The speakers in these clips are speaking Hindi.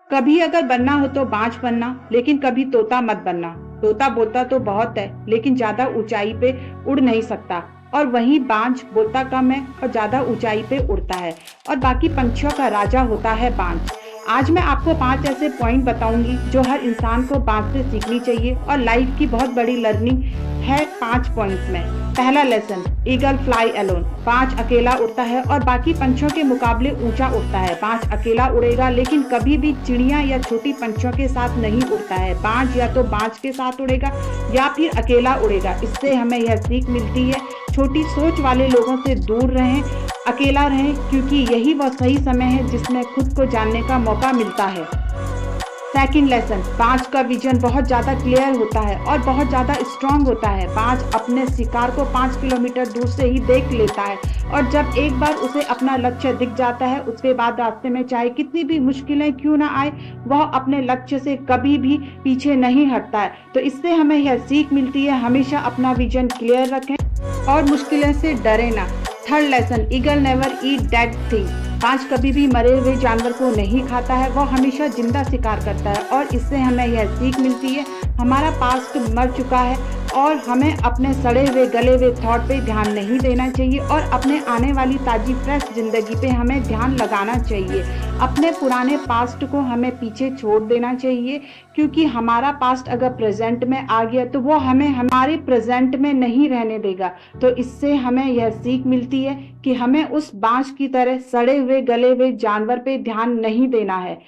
कभी अगर बनना हो तो बाज बनना, लेकिन कभी तोता मत बनना। तोता बोलता तो बहुत है, लेकिन ज्यादा ऊंचाई पे उड़ नहीं सकता। और वहीं बाज बोलता कम है और ज्यादा ऊंचाई पे उड़ता है। और बाकी पंछियों का राजा होता है बाज। आज मैं आपको 5 ऐसे पॉइंट बताऊंगी जो हर इंसान को बाज से सीखनी चाहिए और लाइफ की बहुत बड़ी लर्निंग है 5 पॉइंट्स में। पहला लेसन, ईगल फ्लाई अलोन। बाज अकेला उड़ता है और बाकी पंछियों के मुकाबले ऊंचा उड़ता है। बाज अकेला उड़ेगा, लेकिन कभी भी चिड़िया या छोटी पंछियों के साथ नहीं उड़ता है। बाज या तो बाज के साथ उड़ेगा या फिर अकेला उड़ेगा। इससे हमें यह सीख मिलती है, छोटी सोच वाले लोगों से दूर रहें, अकेला रहें, क्योंकि यही वह सही समय है जिसमें खुद को जानने का मौका मिलता है। सेकंड लेसन, बाज का विजन बहुत ज्यादा क्लियर होता है और बहुत ज्यादा स्ट्रांग होता है। बाज अपने शिकार को 5 किलोमीटर दूर से ही देख लेता है और जब एक बार उसे अपना लक्ष्य दिख जाता है, उसके बाद रास्ते में चाहे कितनी भी मुश्किलें क्यों ना आए, वह अपने लक्ष्य से कभी भी पीछे नहीं हटता है। तो इससे हमें यह सीख मिलती है, हमेशा अपना विजन क्लियर रखें और मुश्किलों से डरे ना। थर्ड लेसन, ईगल नेवर ईट डेड थिंग। बाज कभी भी मरे हुए जानवर को नहीं खाता है, वह हमेशा जिंदा शिकार करता है। और इससे हमें यह सीख मिलती है, हमारा पास्ट मर चुका है और हमें अपने सड़े हुए गले हुए थॉट पे ध्यान नहीं देना चाहिए और अपने आने वाली ताजी फ्रेश जिंदगी पे हमें ध्यान लगाना चाहिए। अपने पुराने पास्ट को हमें पीछे छोड़ देना चाहिए, क्योंकि हमारा पास्ट अगर प्रेजेंट में आ गया तो वो हमें हमारे प्रेजेंट में नहीं रहने देगा। तो इससे हमें यह सीख मिलती है कि हमें उस बाज की तरह सड़े हुए गले हुए जानवर पे ध्यान नहीं देना है।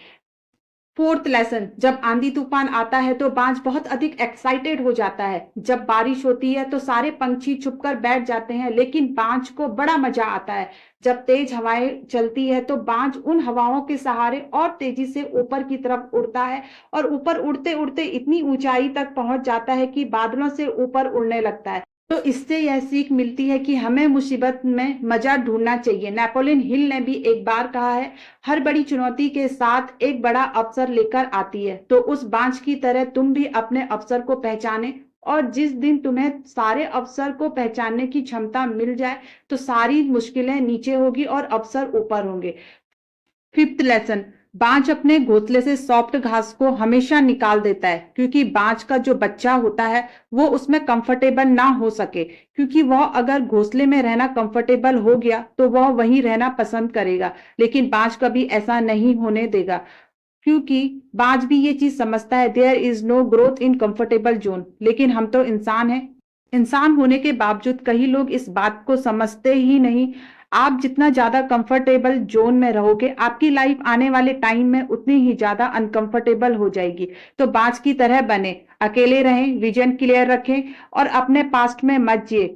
फोर्थ लेसन, जब आंधी तूफान आता है तो बाज बहुत अधिक एक्साइटेड हो जाता है। जब बारिश होती है तो सारे पंछी छुपकर बैठ जाते हैं, लेकिन बाज को बड़ा मजा आता है। जब तेज हवाएं चलती है तो बाज उन हवाओं के सहारे और तेजी से ऊपर की तरफ उड़ता है और ऊपर उड़ते उड़ते इतनी ऊंचाई तक पहुंच जाता है कि बादलों से ऊपर उड़ने लगता है। तो इससे यह सीख मिलती है कि हमें मुसीबत में मजा ढूंढना चाहिए। नेपोलियन हिल ने भी एक बार कहा है, हर बड़ी चुनौती के साथ एक बड़ा अवसर लेकर आती है। तो उस बांझ की तरह तुम भी अपने अवसर को पहचाने, और जिस दिन तुम्हें सारे अवसर को पहचानने की क्षमता मिल जाए तो सारी मुश्किलें नीचे होगी और अवसर ऊपर होंगे। फिफ्थ लेसन, बाज अपने घोंसले से सॉफ्ट घास को हमेशा निकाल देता है, क्योंकि बाज का जो बच्चा होता है वो उसमें कंफर्टेबल ना हो सके, क्योंकि वह अगर घोंसले में रहना कंफर्टेबल हो गया तो वह वहीं रहना पसंद करेगा। लेकिन बाज कभी ऐसा नहीं होने देगा, क्योंकि बाज भी ये चीज समझता है, there is no growth in comfortable zone. लेकिन हम तो इंसान हैं, इंसान होने के बावजूद कई लोग इस बात को समझते ही नहीं। आप जितना ज्यादा कंफर्टेबल जोन में रहोगे, आपकी लाइफ आने वाले टाइम में उतनी ही ज्यादा अनकंफर्टेबल हो जाएगी। तो बाज की तरह बने, अकेले रहें, विजन क्लियर रखें और अपने पास्ट में मत जिए।